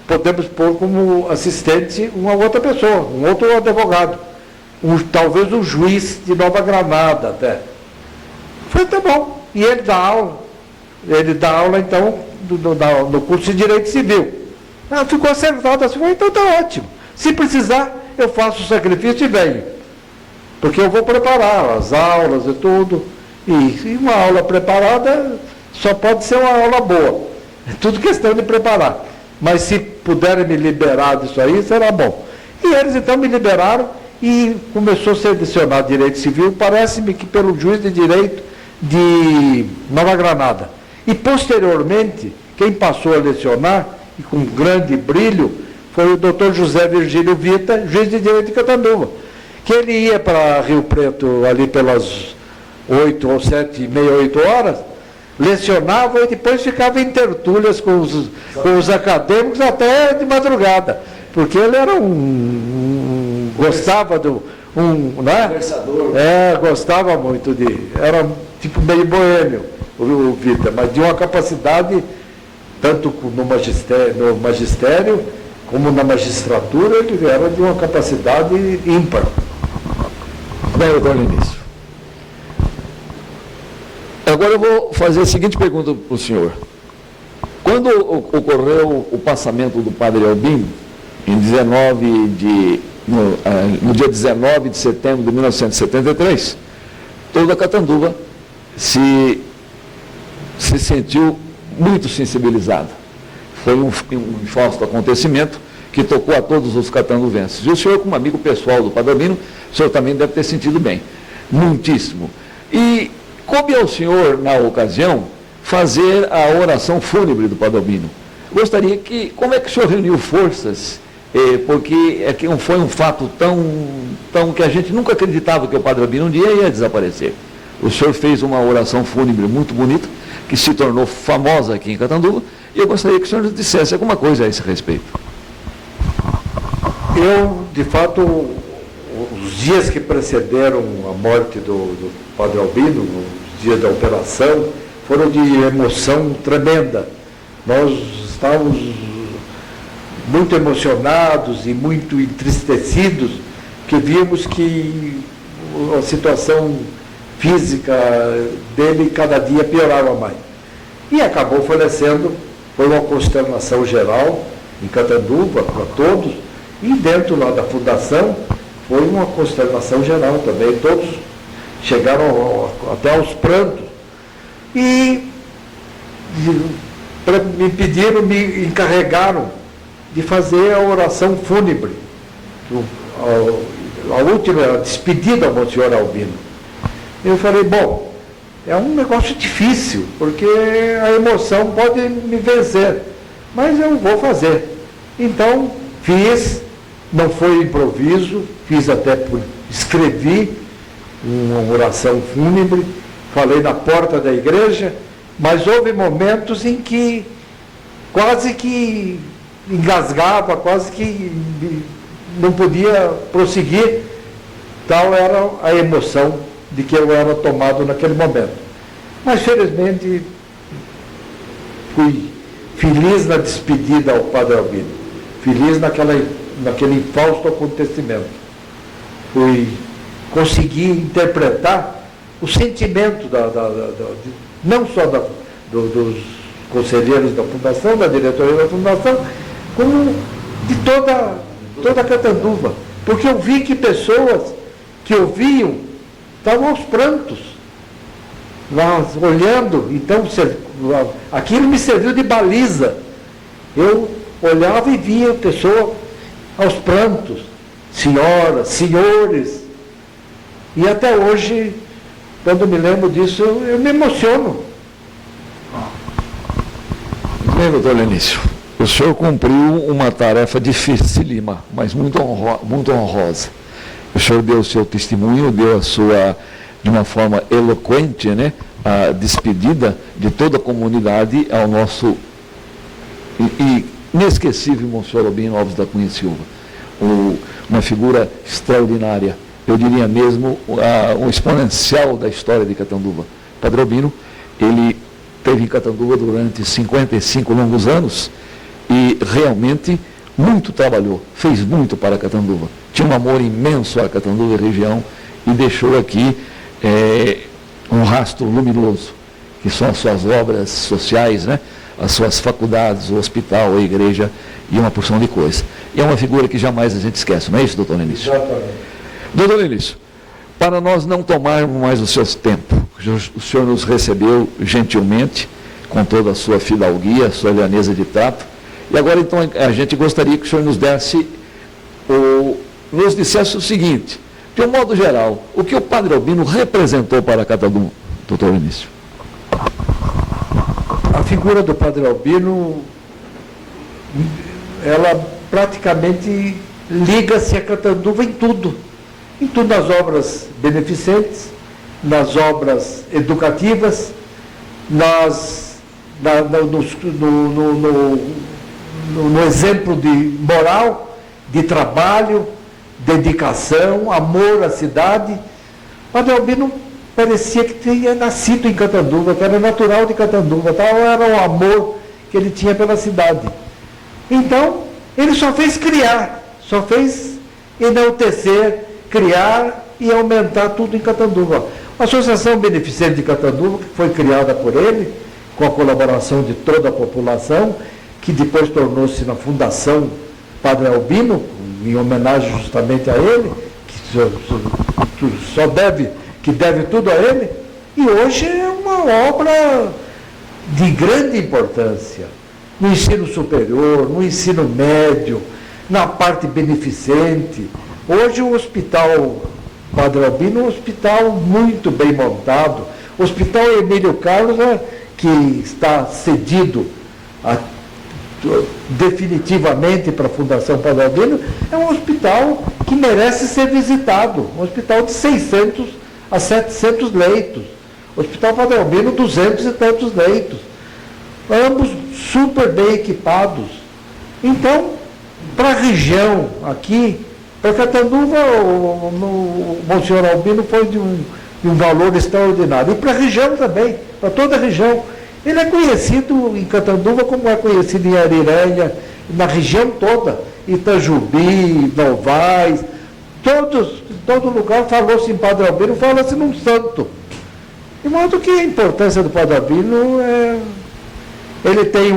[SPEAKER 2] podemos pôr como assistente uma outra pessoa, um outro advogado, talvez um juiz de Nova Granada até. Eu falei, tá bom. E ele dá aula então no curso de Direito Civil. Ficou acertado assim, então está ótimo. Se precisar, eu faço o sacrifício e venho. Porque eu vou preparar as aulas e tudo. E uma aula preparada só pode ser uma aula boa. É tudo questão de preparar. Mas se puderem me liberar disso aí, será bom. E eles então me liberaram e começou a ser adicionado Direito Civil, parece-me que pelo juiz de Direito de Nova Granada. E posteriormente, quem passou a lecionar, e com grande brilho, foi o doutor José Virgílio Vita, juiz de Direito de Catanduva, que ele ia para Rio Preto ali pelas 8 ou 7 e meia, 8 horas, lecionava e depois ficava em tertúlias com os acadêmicos até de madrugada, porque ele era gostava né? Conversador. Gostava muito era tipo meio boêmio, o Vita, mas de uma capacidade, tanto no magistério como na magistratura, ele era de uma capacidade ímpar.
[SPEAKER 1] Bem, doutor Início. Agora eu vou fazer a seguinte pergunta para o senhor. Quando ocorreu o passamento do padre Albino, no dia 19 de setembro de 1973, toda a Catanduva se sentiu muito sensibilizada. Foi um fausto acontecimento que tocou a todos os catanduvenses. E o senhor, como amigo pessoal do padre Albino, o senhor também deve ter sentido bem, muitíssimo. E coube ao senhor, na ocasião, fazer a oração fúnebre do padre Albino. Gostaria como é que o senhor reuniu forças, porque foi um fato tão que a gente nunca acreditava que o padre Albino um dia ia desaparecer. O senhor fez uma oração fúnebre muito bonita, que se tornou famosa aqui em Catanduva, e eu gostaria que o senhor nos dissesse alguma coisa a esse respeito.
[SPEAKER 2] Eu, de fato, os dias que precederam a morte do padre Albino, os dias da operação, foram de emoção tremenda. Nós estávamos muito emocionados e muito entristecidos, porque víamos que a situação física dele cada dia piorava mais. E acabou falecendo, foi uma consternação geral em Catanduva, para todos, E dentro lá da fundação foi uma consternação geral também, todos chegaram até aos prantos. E me pediram, me encarregaram de fazer a oração fúnebre, a última despedida ao Monsenhor Albino. Eu falei, bom, é um negócio difícil, porque a emoção pode me vencer, mas eu vou fazer. Então, fiz, não foi improviso, escrevi uma oração fúnebre, falei na porta da igreja, mas houve momentos em que quase que engasgava, quase que não podia prosseguir, tal era a emoção de que eu era tomado naquele momento. Mas, felizmente, fui feliz na despedida ao Padre Albino, feliz naquele infausto acontecimento. Consegui interpretar o sentimento não só dos conselheiros da Fundação, da diretoria da Fundação, como de toda a Catanduva. Porque eu vi que pessoas que ouviam estavam aos prantos, lá olhando. Então, aquilo me serviu de baliza. Eu olhava e via a pessoa aos prantos, senhoras, senhores. E até hoje, quando me lembro disso, eu me emociono.
[SPEAKER 1] Bem, doutor Lenício, o senhor cumpriu uma tarefa dificílima, mas muito honrosa. O senhor deu o seu testemunho, deu a sua, de uma forma eloquente, né, a despedida de toda a comunidade ao nosso inesquecível Monsenhor Albino Alves da Cunha Silva. Uma figura extraordinária, eu diria mesmo um exponencial da história de Catanduva. Padre Albino, ele esteve em Catanduva durante 55 longos anos e realmente muito trabalhou, fez muito para Catanduva. Tinha um amor imenso à Catanduva e região e deixou aqui um rastro luminoso, que são as suas obras sociais, né? As suas faculdades, o hospital, a igreja e uma porção de coisas. E é uma figura que jamais a gente esquece, não é isso, doutor Lenício?
[SPEAKER 2] Exatamente.
[SPEAKER 1] Doutor Lenício, para nós não tomarmos mais o seu tempo, o senhor nos recebeu gentilmente, com toda a sua fidalguia, a sua lhaneza de trato, e agora então a gente gostaria que o senhor nos dissesse o seguinte, de um modo geral, o que o Padre Albino representou para Catanduva, doutor Lenício?
[SPEAKER 2] A figura do Padre Albino, ela praticamente liga-se a Catanduva em tudo nas obras beneficentes, nas obras educativas, no exemplo de moral, de trabalho, dedicação, amor à cidade. Padre Albino parecia que tinha nascido em Catanduva, que era natural de Catanduva, tal era o amor que ele tinha pela cidade. Então, ele só fez criar, só fez enaltecer, criar e aumentar tudo em Catanduva. A Associação Beneficente de Catanduva, que foi criada por ele, com a colaboração de toda a população, que depois tornou-se na Fundação Padre Albino, em homenagem justamente a ele, que deve tudo a ele, e hoje é uma obra de grande importância, no ensino superior, no ensino médio, na parte beneficente. Hoje o Hospital Padre Albino é um hospital muito bem montado. O Hospital Emílio Carlos, que está cedido definitivamente para a Fundação Padre Albino, é um hospital que merece ser visitado. Um hospital de 600 a 700 leitos. O Hospital Padre Albino, 200 e tantos leitos. Ambos super bem equipados. Então, para a região aqui, para Catanduva, o Monsenhor Albino foi de um valor extraordinário. E para a região também, para toda a região. Ele é conhecido em Catanduva como é conhecido em Ariranha, na região toda, Itajubi, Novais, todo lugar falou-se em Padre Albino, fala-se num santo. De modo que a importância do Padre Albino ele tem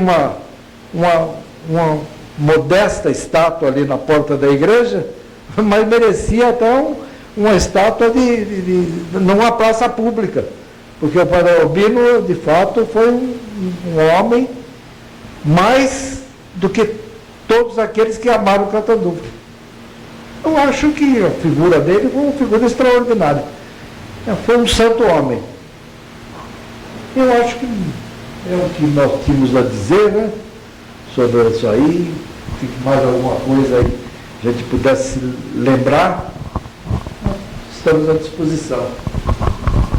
[SPEAKER 2] modesta estátua ali na porta da igreja, mas merecia até uma estátua numa praça pública, porque o Padre Albino, de fato, foi um homem mais do que todos aqueles que amaram Catanduva. Eu acho que a figura dele foi uma figura extraordinária. Foi um santo homem. Eu acho que é o que nós tínhamos a dizer, né, sobre isso aí. Se mais alguma coisa aí a gente pudesse lembrar, estamos à disposição.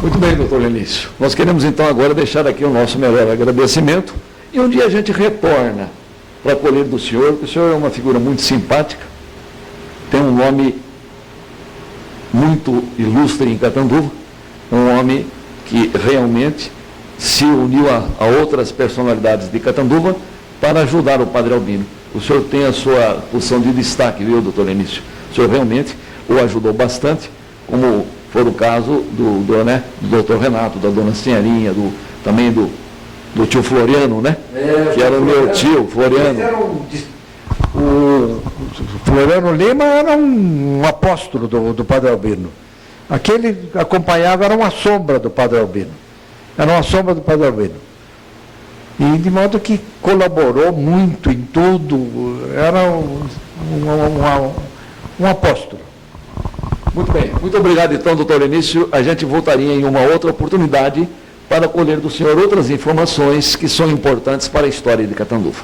[SPEAKER 1] Muito bem, doutor Lenício. Nós queremos então agora deixar aqui o nosso melhor agradecimento e um dia a gente retorna para colher do senhor, porque o senhor é uma figura muito simpática, tem um nome muito ilustre em Catanduva, um homem que realmente se uniu a outras personalidades de Catanduva para ajudar o Padre Albino. O senhor tem a sua posição de destaque, viu, doutor Lenício? O senhor realmente o ajudou bastante, como foi o caso do doutor Renato, da dona Sinharinha, também do tio Floriano, né? Que era o meu tio, Floriano.
[SPEAKER 2] O Floriano Lima era um apóstolo do Padre Albino. Aquele que acompanhava era uma sombra do Padre Albino. Era uma sombra do Padre Albino. E de modo que colaborou muito em tudo, era um apóstolo.
[SPEAKER 1] Muito bem, muito obrigado então, doutor Lenício. A gente voltaria em uma outra oportunidade para colher do senhor outras informações que são importantes para a história de Catanduva.